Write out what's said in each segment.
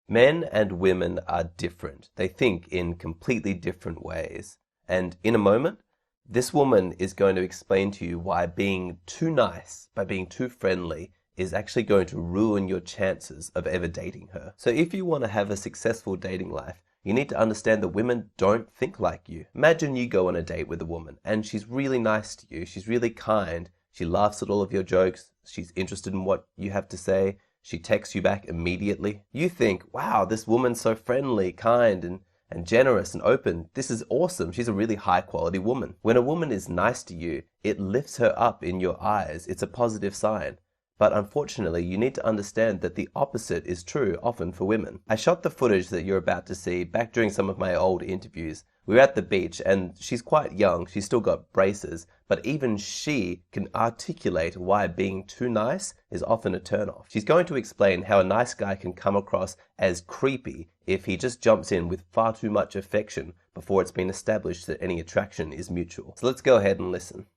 Men and women are different. They think in completely different ways. And in a moment, this woman is going to explain to you why being too nice, by being too friendly, is actually going to ruin your chances of ever dating her. So if you want to have a successful dating life, you need to understand that women don't think like you. Imagine you go on a date with a woman and she's really nice to you, she's really kind, she laughs at all of your jokes, she's interested in what you have to say, she texts you back immediately. You think, wow, this woman's so friendly, kind, and generous and open. This is awesome. She's a really high quality woman. When a woman is nice to you, it lifts her up in your eyes. It's a positive sign. But unfortunately, you need to understand that the opposite is true often for women. I shot the footage that you're about to see back during some of my old interviews. We were at the beach and she's quite young, she's still got braces, but even she can articulate why being too nice is often a turnoff. She's going to explain how a nice guy can come across as creepy if he just jumps in with far too much affection before it's been established that any attraction is mutual. So let's go ahead and listen.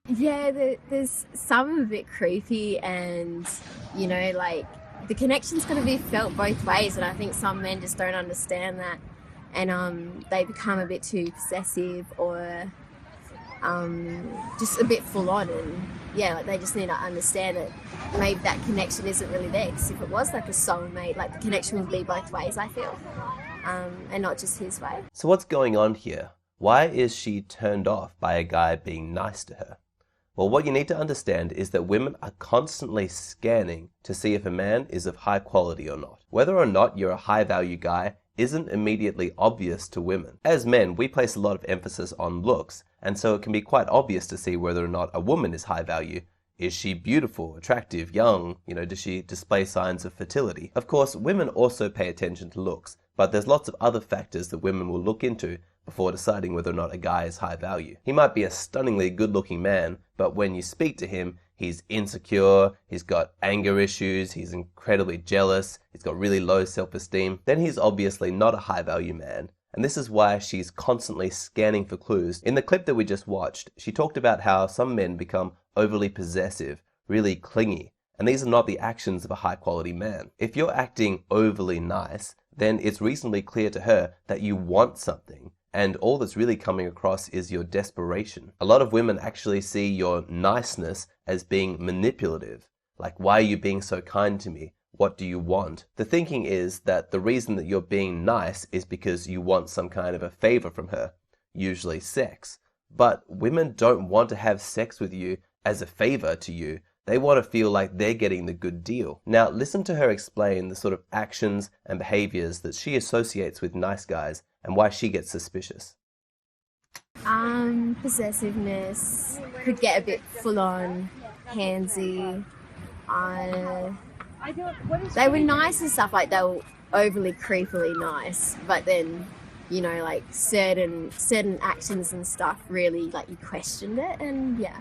Yeah, there's some a bit creepy, and like the connection's got to be felt both ways, and I think some men just don't understand that, and they become a bit too possessive or just a bit full on, and yeah, like they just need to understand that maybe that connection isn't really there. Because if it was like a soulmate, like the connection would be both ways, I feel, and not just his way. So what's going on here? Why is she turned off by a guy being nice to her? Well, what you need to understand is that women are constantly scanning to see if a man is of high quality or not. Whether or not you're a high value guy isn't immediately obvious to women. As men, we place a lot of emphasis on looks, and so it can be quite obvious to see whether or not a woman is high value. Is she beautiful, attractive, young? Does she display signs of fertility? Of course, women also pay attention to looks, but there's lots of other factors that women will look into before deciding whether or not a guy is high value. He might be a stunningly good-looking man, but when you speak to him, he's insecure, he's got anger issues, he's incredibly jealous, he's got really low self-esteem. Then he's obviously not a high-value man. And this is why she's constantly scanning for clues. In the clip that we just watched, she talked about how some men become overly possessive, really clingy, and these are not the actions of a high-quality man. If you're acting overly nice, then it's reasonably clear to her that you want something, and all that's really coming across is your desperation. A lot of women actually see your niceness as being manipulative. Like, why are you being so kind to me? What do you want? The thinking is that the reason that you're being nice is because you want some kind of a favor from her, usually sex. But women don't want to have sex with you as a favor to you. They want to feel like they're getting the good deal. Now, listen to her explain the sort of actions and behaviors that she associates with nice guys and why she gets suspicious. Possessiveness, could get a bit full on, handsy. They were nice and stuff, like they were overly creepily nice, but then like certain actions and stuff really, like, you questioned it, and yeah.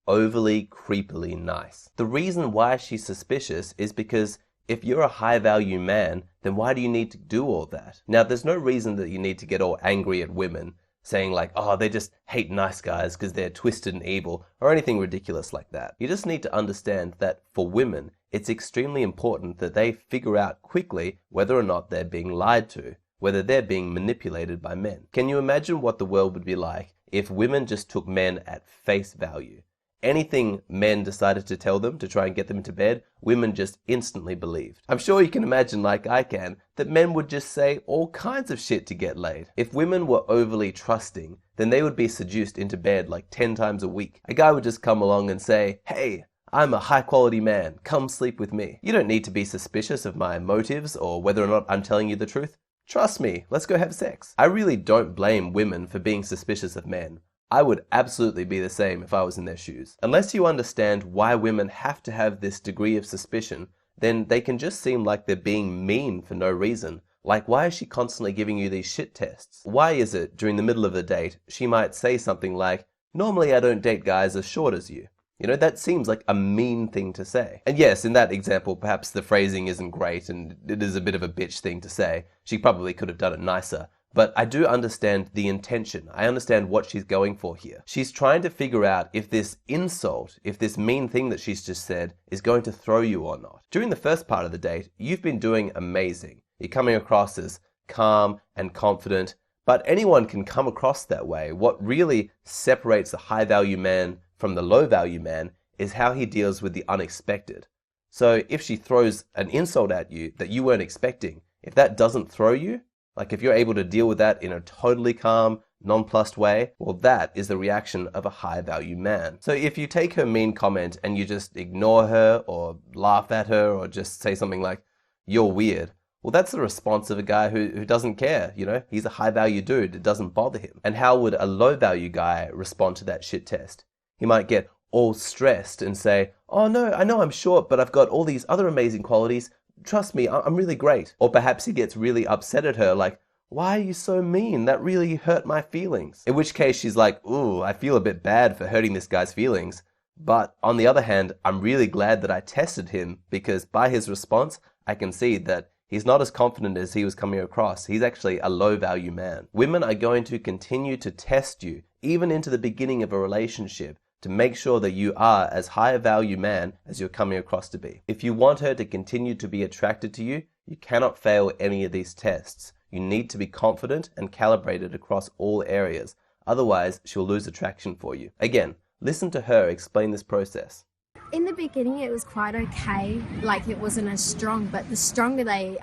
Overly creepily nice. The reason why she's suspicious is because if you're a high-value man, then why do you need to do all that? Now, there's no reason that you need to get all angry at women, saying like, oh, they just hate nice guys because they're twisted and evil, or anything ridiculous like that. You just need to understand that for women, it's extremely important that they figure out quickly whether or not they're being lied to, whether they're being manipulated by men. Can you imagine what the world would be like if women just took men at face value? Anything men decided to tell them to try and get them into bed, women just instantly believed. I'm sure you can imagine, like I can, that men would just say all kinds of shit to get laid. If women were overly trusting, then they would be seduced into bed like 10 times a week. A guy would just come along and say, hey, I'm a high quality man, come sleep with me. You don't need to be suspicious of my motives or whether or not I'm telling you the truth. Trust me, let's go have sex. I really don't blame women for being suspicious of men. I would absolutely be the same if I was in their shoes. Unless you understand why women have to have this degree of suspicion, then they can just seem like they're being mean for no reason. Like, why is she constantly giving you these shit tests? Why is it, during the middle of a date, she might say something like, normally I don't date guys as short as you. That seems like a mean thing to say. And yes, in that example, perhaps the phrasing isn't great and it is a bit of a bitch thing to say. She probably could have done it nicer. But I do understand the intention. I understand what she's going for here. She's trying to figure out if this insult, if this mean thing that she's just said is going to throw you or not. During the first part of the date, you've been doing amazing. You're coming across as calm and confident, but anyone can come across that way. What really separates the high-value man from the low-value man is how he deals with the unexpected. So if she throws an insult at you that you weren't expecting, if that doesn't throw you, like if you're able to deal with that in a totally calm, nonplussed way, well, that is the reaction of a high-value man. So if you take her mean comment and you just ignore her or laugh at her or just say something like, "You're weird," well, that's the response of a guy who doesn't care, you know? He's a high-value dude. It doesn't bother him. And how would a low-value guy respond to that shit test? He might get all stressed and say, "Oh no, I know I'm short, but I've got all these other amazing qualities. Trust me, I'm really great." Or perhaps he gets really upset at her, like, "Why are you so mean? That really hurt my feelings." In which case she's like, "Ooh, I feel a bit bad for hurting this guy's feelings. But on the other hand, I'm really glad that I tested him because by his response, I can see that he's not as confident as he was coming across. He's actually a low-value man." Women are going to continue to test you, even into the beginning of a relationship, to make sure that you are as high a value man as you're coming across to be. If you want her to continue to be attracted to you, you cannot fail any of these tests. You need to be confident and calibrated across all areas. Otherwise, she'll lose attraction for you. Again, listen to her explain this process. In the beginning, it was quite okay. Like, it wasn't as strong, but the stronger they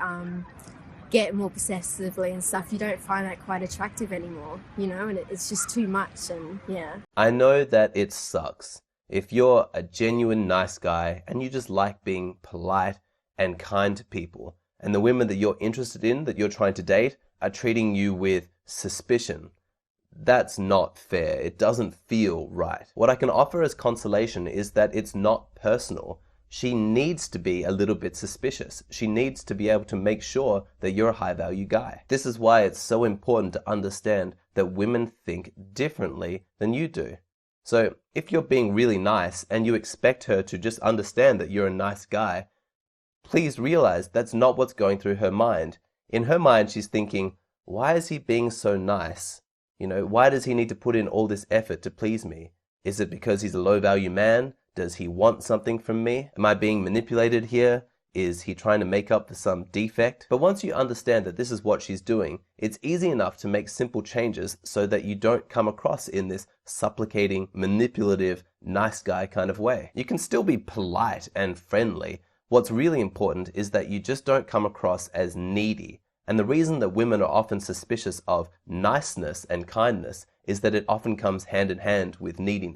get more possessively and stuff, you don't find that quite attractive anymore, you know, and it's just too much. And yeah, I know that it sucks. If you're a genuine nice guy and you just like being polite and kind to people, and the women that you're interested in, that you're trying to date, are treating you with suspicion, that's not fair. It doesn't feel right. What I can offer as consolation is that it's not personal. She needs to be a little bit suspicious. She needs to be able to make sure that you're a high-value guy. This is why it's so important to understand that women think differently than you do. So if you're being really nice and you expect her to just understand that you're a nice guy, please realize that's not what's going through her mind. In her mind, she's thinking, why is he being so nice? You know, why does he need to put in all this effort to please me? Is it because he's a low-value man? Does he want something from me? Am I being manipulated here? Is he trying to make up for some defect? But once you understand that this is what she's doing, it's easy enough to make simple changes so that you don't come across in this supplicating, manipulative, nice guy kind of way. You can still be polite and friendly. What's really important is that you just don't come across as needy. And the reason that women are often suspicious of niceness and kindness is that it often comes hand in hand with neediness.